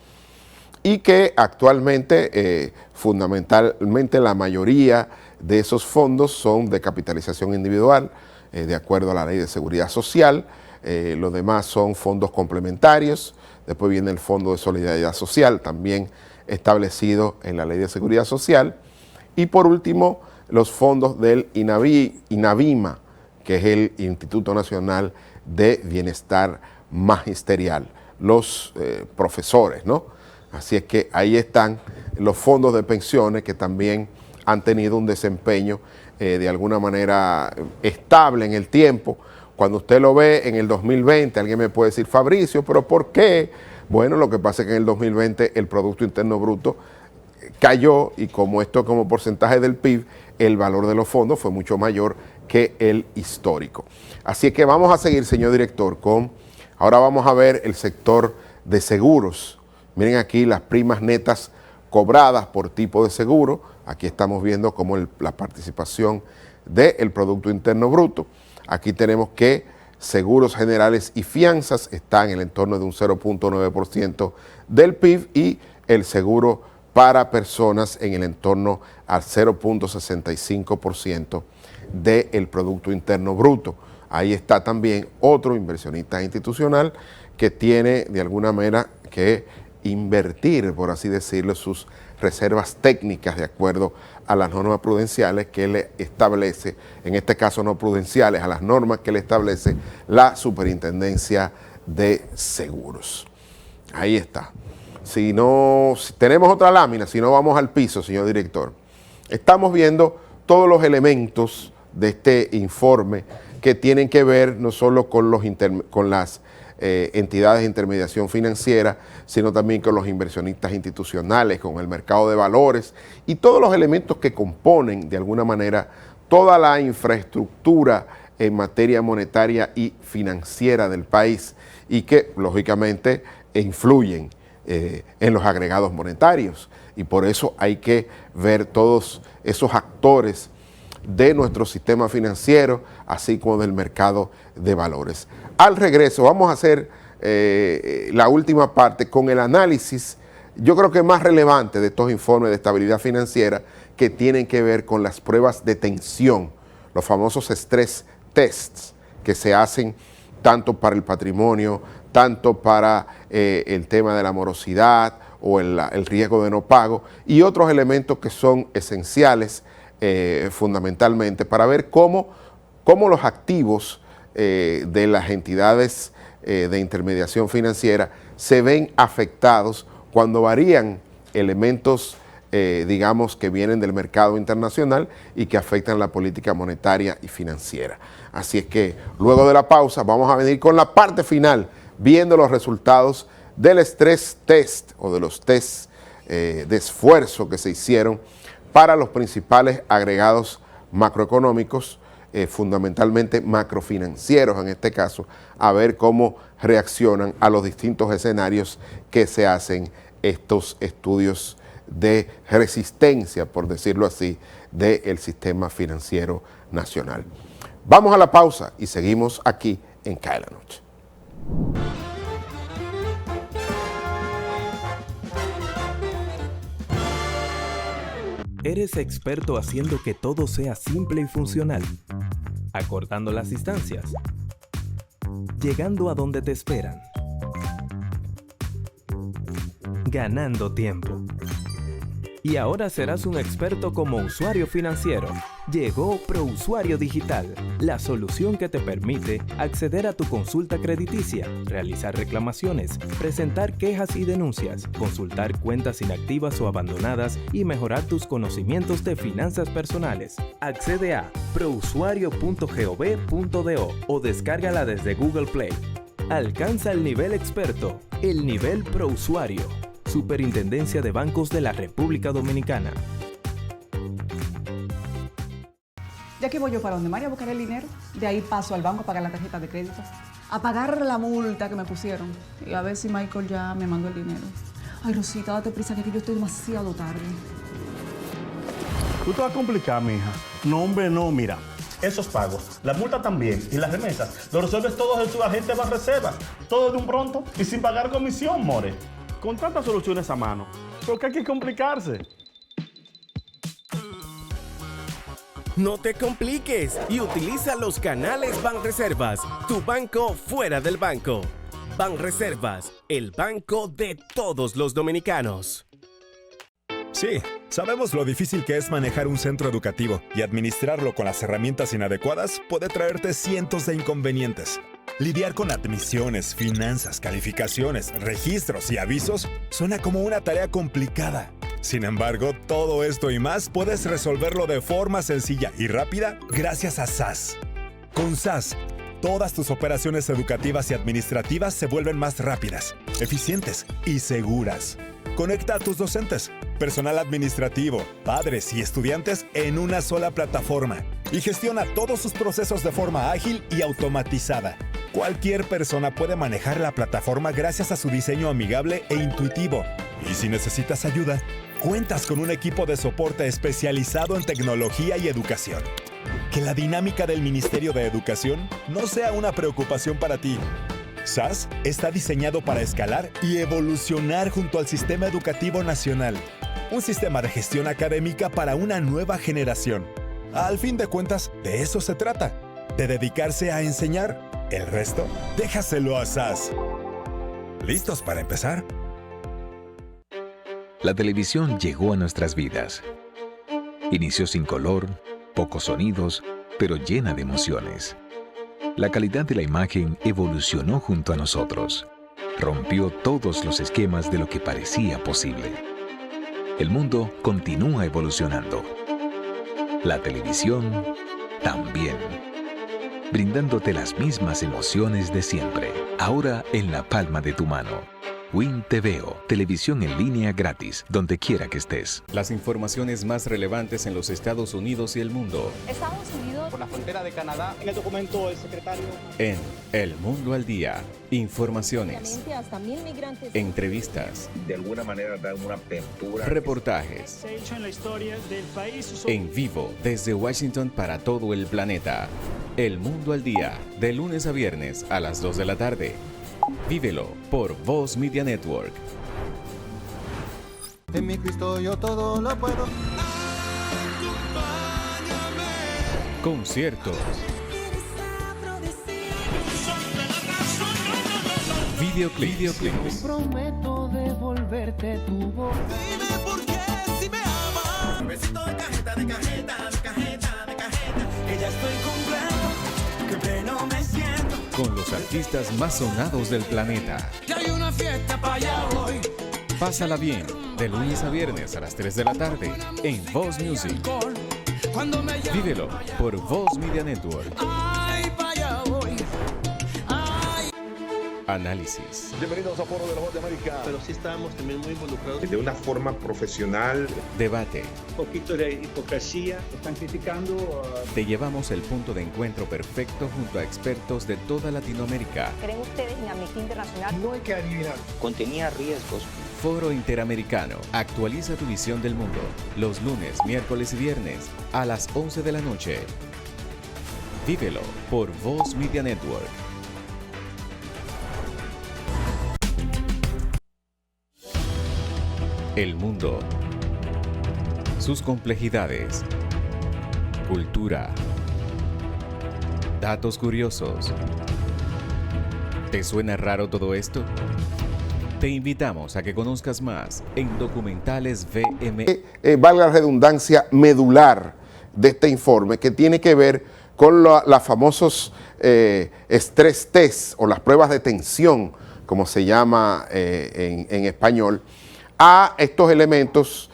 y que actualmente, fundamentalmente, la mayoría de esos fondos son de capitalización individual, de acuerdo a la Ley de Seguridad Social. Los demás son fondos complementarios. Después viene el Fondo de Solidaridad Social, también establecido en la Ley de Seguridad Social. Y por último, los fondos del INAVIMA, que es el Instituto Nacional de Bienestar Magisterial, los profesores, ¿no? Así es que ahí están los fondos de pensiones que también han tenido un desempeño de alguna manera estable en el tiempo. Cuando usted lo ve en el 2020, alguien me puede decir, Fabricio, ¿pero por qué? Bueno, lo que pasa es que en el 2020 el Producto Interno Bruto cayó y como esto como porcentaje del PIB, el valor de los fondos fue mucho mayor que el histórico. Así es que vamos a seguir, señor director, ahora vamos a ver el sector de seguros. Miren aquí las primas netas cobradas por tipo de seguro. Aquí estamos viendo cómo la participación del Producto Interno Bruto. Aquí tenemos que seguros generales y fianzas están en el entorno de un 0.9% del PIB y el seguro para personas en el entorno al 0.65% del Producto Interno Bruto. Ahí está también otro inversionista institucional que tiene de alguna manera que invertir, por así decirlo, sus reservas técnicas de acuerdo a las normas prudenciales que le establece, en este caso no prudenciales, a las normas que le establece la Superintendencia de Seguros. Ahí está. Si tenemos otra lámina, si no vamos al piso, señor director. Estamos viendo todos los elementos de este informe que tienen que ver no solo con las entidades de intermediación financiera, sino también con los inversionistas institucionales, con el mercado de valores y todos los elementos que componen de alguna manera toda la infraestructura en materia monetaria y financiera del país y que lógicamente influyen en los agregados monetarios. Y por eso hay que ver todos esos actores de nuestro sistema financiero, así como del mercado de valores. Al regreso vamos a hacer la última parte con el análisis, yo creo que más relevante de estos informes de estabilidad financiera que tienen que ver con las pruebas de tensión, los famosos stress tests que se hacen tanto para el patrimonio, tanto para el tema de la morosidad o el riesgo de no pago y otros elementos que son esenciales fundamentalmente para ver cómo los activos de las entidades de intermediación financiera se ven afectados cuando varían elementos, digamos, que vienen del mercado internacional y que afectan la política monetaria y financiera. Así es que luego de la pausa vamos a venir con la parte final, viendo los resultados del stress test o de los tests de esfuerzo que se hicieron para los principales agregados macroeconómicos, fundamentalmente macrofinancieros en este caso, a ver cómo reaccionan a los distintos escenarios que se hacen estos estudios de resistencia, por decirlo así, del sistema financiero nacional. Vamos a la pausa y seguimos aquí en CAE la Noche. ¿Eres experto haciendo que todo sea simple y funcional? Acortando las distancias. Llegando a donde te esperan. Ganando tiempo. Y ahora serás un experto como usuario financiero. Llegó ProUsuario Digital, la solución que te permite acceder a tu consulta crediticia, realizar reclamaciones, presentar quejas y denuncias, consultar cuentas inactivas o abandonadas y mejorar tus conocimientos de finanzas personales. Accede a prousuario.gov.do o descárgala desde Google Play. Alcanza el nivel experto, el nivel ProUsuario. Superintendencia de Bancos de la República Dominicana. Ya que voy yo para donde María a buscar el dinero, de ahí paso al banco a pagar la tarjeta de crédito, a pagar la multa que me pusieron y a ver si Michael ya me mandó el dinero. Ay, Rosita, date prisa que yo estoy demasiado tarde. Tú te vas a complicar, mija. No, hombre, no, mira. Esos pagos, la multa también y las remesas, lo resuelves todos en tu agente Banreservas. Todo de un pronto y sin pagar comisión, more. Con tantas soluciones a mano, ¿por qué hay que complicarse? No te compliques y utiliza los canales Banreservas, tu banco fuera del banco. Banreservas, el banco de todos los dominicanos. Sí, sabemos lo difícil que es manejar un centro educativo y administrarlo con las herramientas inadecuadas puede traerte cientos de inconvenientes. Lidiar con admisiones, finanzas, calificaciones, registros y avisos suena como una tarea complicada. Sin embargo, todo esto y más puedes resolverlo de forma sencilla y rápida gracias a SAS. Con SAS, todas tus operaciones educativas y administrativas se vuelven más rápidas, eficientes y seguras. Conecta a tus docentes, personal administrativo, padres y estudiantes en una sola plataforma y gestiona todos sus procesos de forma ágil y automatizada. Cualquier persona puede manejar la plataforma gracias a su diseño amigable e intuitivo. Y si necesitas ayuda, cuentas con un equipo de soporte especializado en tecnología y educación. Que la dinámica del Ministerio de Educación no sea una preocupación para ti. SAS está diseñado para escalar y evolucionar junto al Sistema Educativo Nacional. Un sistema de gestión académica para una nueva generación. Al fin de cuentas, de eso se trata, de dedicarse a enseñar. El resto, déjaselo a SAS. ¿Listos para empezar? La televisión llegó a nuestras vidas. Inició sin color, pocos sonidos, pero llena de emociones. La calidad de la imagen evolucionó junto a nosotros. Rompió todos los esquemas de lo que parecía posible. El mundo continúa evolucionando. La televisión también. Brindándote las mismas emociones de siempre, ahora en la palma de tu mano. Win TVO, televisión en línea gratis, donde quiera que estés. Las informaciones más relevantes en los Estados Unidos y el mundo. Estados Unidos. Por la frontera de Canadá. En el documento del secretario. En El Mundo al Día. Informaciones. Hasta 1000 migrantes. Entrevistas. De alguna manera dar una apertura. Reportajes. Se ha hecho en la historia del país. En vivo desde Washington para todo el planeta. El Mundo al Día, de lunes a viernes a las 2 de la tarde. Vívelo por Voz Media Network. En mi Cristo yo todo lo puedo. Conciertos. Videoclips. Prometo devolverte tu voz. Dime por qué si me amas. Besito de cajeta, de cajeta, de cajeta, de cajeta. Que ya estoy completo, que pleno me siento. Con los artistas más sonados del planeta. Que hay una fiesta para allá hoy. Pásala bien, de lunes a viernes a las 3 de la tarde en Voz Music. Vívelo por Voz Media Network. Ay, para allá voy. Análisis. Bienvenidos a Foro de la Voz de América. Pero sí estamos también muy involucrados. De una forma profesional. Debate. Un poquito de hipocresía. Están criticando. Te llevamos el punto de encuentro perfecto junto a expertos de toda Latinoamérica. ¿Creen ustedes en Amnistía Internacional? No hay que adivinar. Contenía riesgos. Foro Interamericano. Actualiza tu visión del mundo. Los lunes, miércoles y viernes a las 11 de la noche. Vívelo por Voz Media Network. El mundo, sus complejidades, cultura, datos curiosos. ¿Te suena raro todo esto? Te invitamos a que conozcas más en Documentales VMN. Valga la redundancia medular de este informe, que tiene que ver con los famosos stress test o las pruebas de tensión, como se llama en español, a estos elementos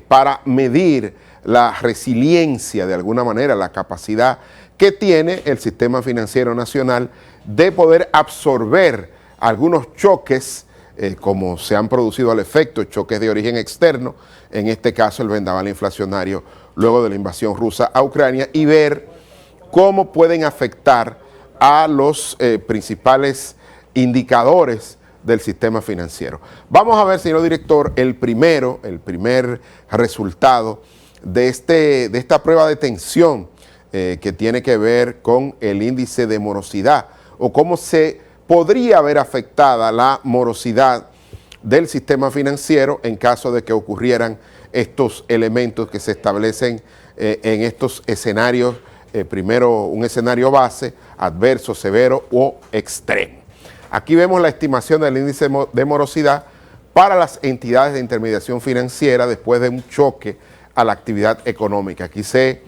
para medir la resiliencia, de alguna manera, la capacidad que tiene el sistema financiero nacional de poder absorber algunos choques, como se han producido al efecto, choques de origen externo, en este caso el vendaval inflacionario luego de la invasión rusa a Ucrania, y ver cómo pueden afectar a los principales indicadores del sistema financiero. Vamos a ver, señor director, el primer resultado de esta prueba de tensión que tiene que ver con el índice de morosidad, o cómo se podría ver afectada la morosidad del sistema financiero en caso de que ocurrieran estos elementos que se establecen en estos escenarios, primero un escenario base, adverso, severo o extremo. Aquí vemos la estimación del índice de morosidad para las entidades de intermediación financiera después de un choque a la actividad económica. Aquí se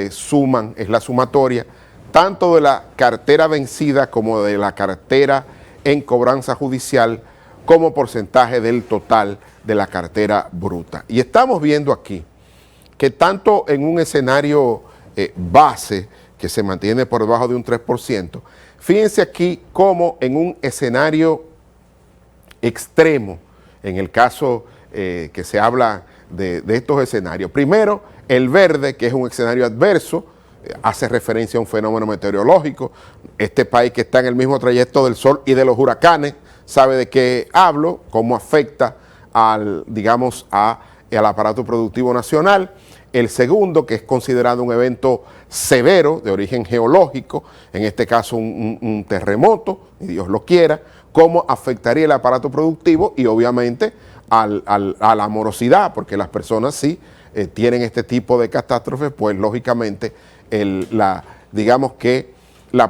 suman, es la sumatoria, tanto de la cartera vencida como de la cartera en cobranza judicial, como porcentaje del total de la cartera bruta. Y estamos viendo aquí que tanto en un escenario base, que se mantiene por debajo de un 3%, fíjense aquí como en un escenario extremo, en el caso que se habla de estos escenarios. Primero, el verde, que es un escenario adverso, hace referencia a un fenómeno meteorológico. Este país, que está en el mismo trayecto del sol y de los huracanes, sabe de qué hablo, cómo afecta al aparato productivo nacional. El segundo, que es considerado un evento severo de origen geológico, en este caso un terremoto, y Dios lo quiera, cómo afectaría el aparato productivo y obviamente a la morosidad, porque las personas sí tienen este tipo de catástrofes, pues lógicamente la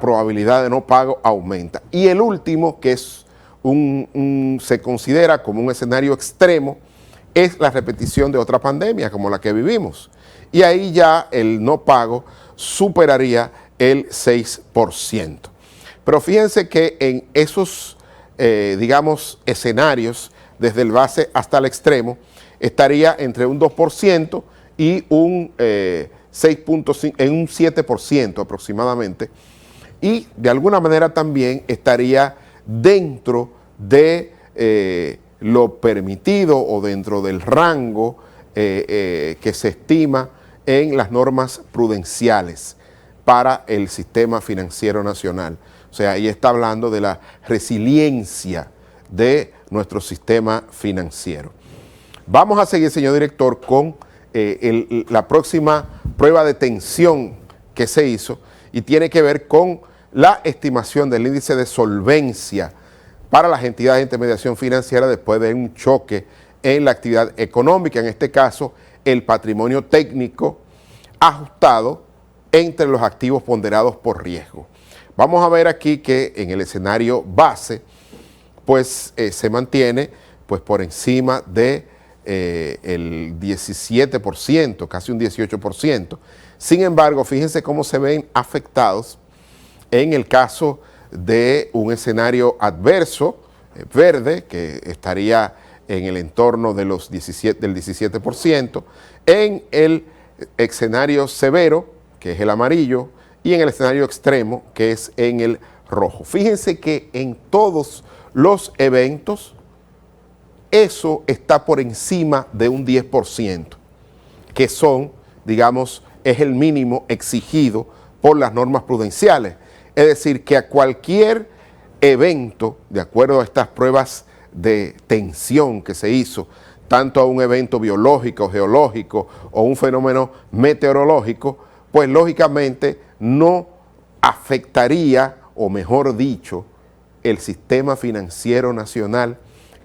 probabilidad de no pago aumenta. Y el último, que es se considera como un escenario extremo, es la repetición de otra pandemia como la que vivimos. Y ahí ya el no pago superaría el 6%. Pero fíjense que en esos, escenarios, desde el base hasta el extremo, estaría entre un 2% y un 6.5, en un 7% aproximadamente. Y de alguna manera también estaría dentro de lo permitido o dentro del rango que se estima en las normas prudenciales para el sistema financiero nacional. O sea, ahí está hablando de la resiliencia de nuestro sistema financiero. Vamos a seguir, señor director, con la próxima prueba de tensión que se hizo, y tiene que ver con la estimación del índice de solvencia para las entidades de intermediación financiera después de un choque en la actividad económica, en este caso el patrimonio técnico ajustado entre los activos ponderados por riesgo. Vamos a ver aquí que en el escenario base pues se mantiene pues por encima de el 17%, casi un 18%. Sin embargo, fíjense cómo se ven afectados en el caso de un escenario adverso, verde, que estaría en el entorno de del 17%, en el escenario severo, que es el amarillo, y en el escenario extremo, que es en el rojo. Fíjense que en todos los eventos, eso está por encima de un 10%, que son, es el mínimo exigido por las normas prudenciales. Es decir, que a cualquier evento, de acuerdo a estas pruebas de tensión que se hizo, tanto a un evento biológico, geológico o un fenómeno meteorológico, pues lógicamente no afectaría, o mejor dicho, el sistema financiero nacional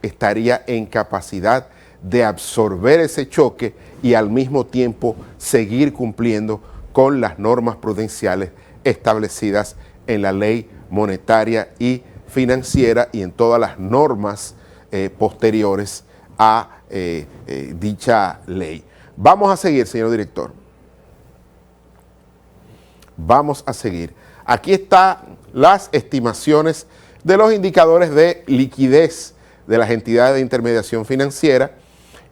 estaría en capacidad de absorber ese choque y al mismo tiempo seguir cumpliendo con las normas prudenciales establecidas en la ley monetaria y financiera y en todas las normas posteriores a dicha ley. Vamos a seguir, señor director. Vamos a seguir. Aquí están las estimaciones de los indicadores de liquidez de las entidades de intermediación financiera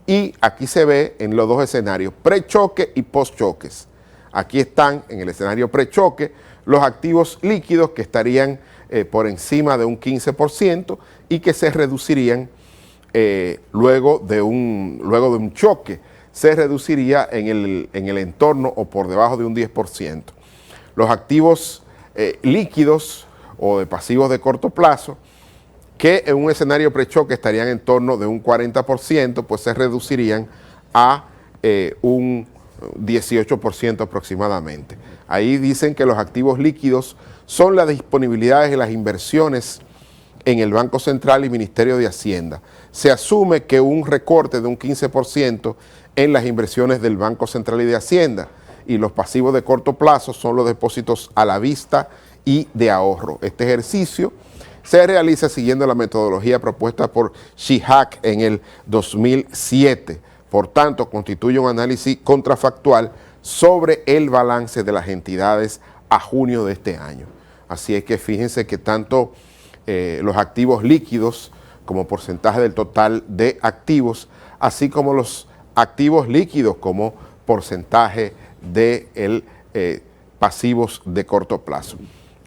y aquí se ve en los dos escenarios, prechoque y postchoques. Aquí están en el escenario prechoque los activos líquidos que estarían por encima de un 15% y que se reducirían luego de un choque, se reduciría en el entorno o por debajo de un 10%. Los activos líquidos o de pasivos de corto plazo, que en un escenario prechoque estarían en torno de un 40%, pues se reducirían a un 18% aproximadamente. Ahí dicen que los activos líquidos son las disponibilidades y las inversiones en el Banco Central y Ministerio de Hacienda. Se asume que un recorte de un 15% en las inversiones del Banco Central y de Hacienda, y los pasivos de corto plazo son los depósitos a la vista y de ahorro. Este ejercicio se realiza siguiendo la metodología propuesta por Shihak en el 2007. Por tanto, constituye un análisis contrafactual sobre el balance de las entidades a junio de este año. Así es que fíjense que tanto los activos líquidos como porcentaje del total de activos, así como los activos líquidos como porcentaje de pasivos de corto plazo.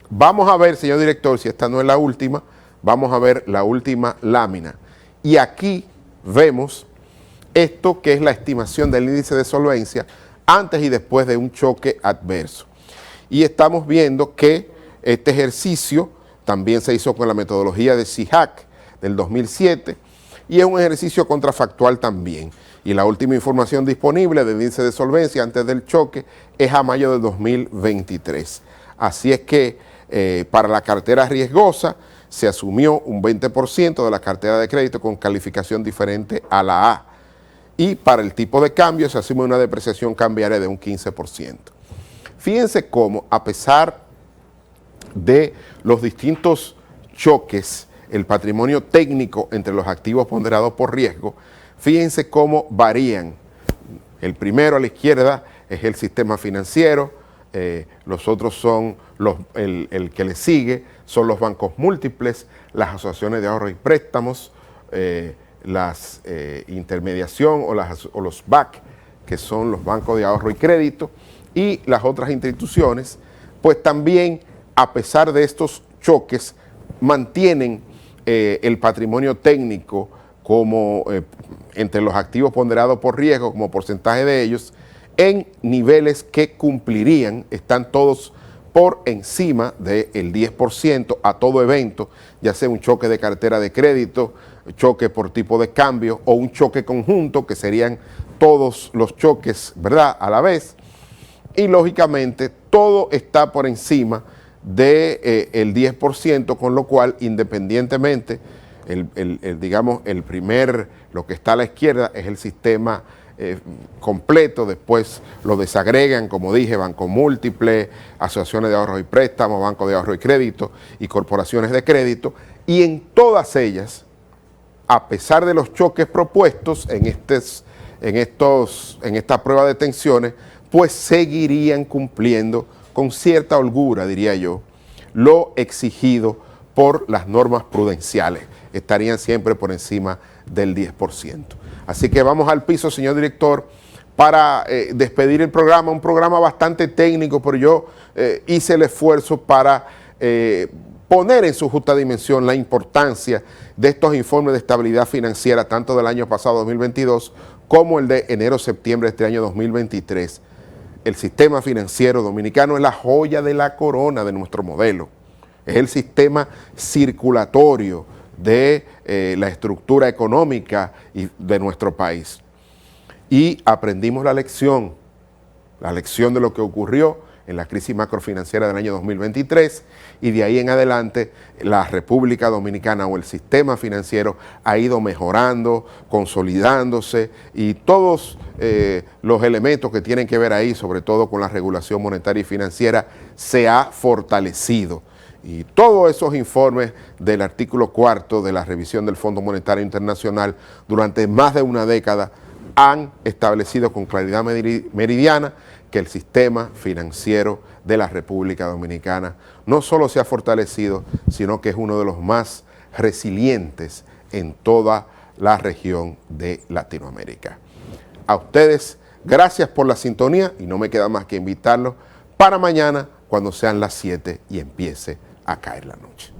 Vamos a ver, señor director, si esta no es la última, vamos a ver la última lámina. Y aquí vemos esto que es la estimación del índice de solvencia antes y después de un choque adverso. Y estamos viendo que este ejercicio también se hizo con la metodología de Shihak del 2007 y es un ejercicio contrafactual también. Y la última información disponible del índice de solvencia antes del choque es a mayo del 2023. Así es que para la cartera riesgosa se asumió un 20% de la cartera de crédito con calificación diferente a la A. Y para el tipo de cambio se asume una depreciación cambiaria de un 15%. Fíjense cómo, a pesar de los distintos choques, el patrimonio técnico entre los activos ponderados por riesgo, fíjense cómo varían. El primero a la izquierda es el sistema financiero, los otros son el que le sigue, son los bancos múltiples, las asociaciones de ahorro y préstamos, las intermediación o los BAC, que son los bancos de ahorro y crédito, y las otras instituciones, pues también, a pesar de estos choques, mantienen el patrimonio técnico como entre los activos ponderados por riesgo, como porcentaje de ellos, en niveles que cumplirían, están todos por encima del 10% a todo evento, ya sea un choque de cartera de crédito, choque por tipo de cambio o un choque conjunto, que serían todos los choques, ¿verdad?, a la vez. Y lógicamente todo está por encima del 10%, con lo cual independientemente, digamos, el primer, lo que está a la izquierda es el sistema completo, después lo desagregan, como dije, banco múltiple, asociaciones de ahorros y préstamos, bancos de ahorro y crédito y corporaciones de crédito, y en todas ellas, a pesar de los choques propuestos en esta prueba de tensiones, pues seguirían cumpliendo con cierta holgura, diría yo, lo exigido por las normas prudenciales. Estarían siempre por encima del 10%. Así que vamos al piso, señor director, para despedir el programa, un programa bastante técnico, pero yo hice el esfuerzo para poner en su justa dimensión la importancia de estos informes de estabilidad financiera, tanto del año pasado 2022 como el de enero-septiembre de este año 2023. El sistema financiero dominicano es la joya de la corona de nuestro modelo. Es el sistema circulatorio de la estructura económica de nuestro país. Y aprendimos la lección de lo que ocurrió en la crisis macrofinanciera del año 2023 y de ahí en adelante la República Dominicana o el sistema financiero ha ido mejorando, consolidándose y todos los elementos que tienen que ver ahí, sobre todo con la regulación monetaria y financiera, se ha fortalecido. Y todos esos informes del artículo 4 de la revisión del Fondo Monetario Internacional durante más de una década han establecido con claridad meridiana que el sistema financiero de la República Dominicana no solo se ha fortalecido, sino que es uno de los más resilientes en toda la región de Latinoamérica. A ustedes, gracias por la sintonía y no me queda más que invitarlos para mañana cuando sean las 7 y empiece a caer la noche.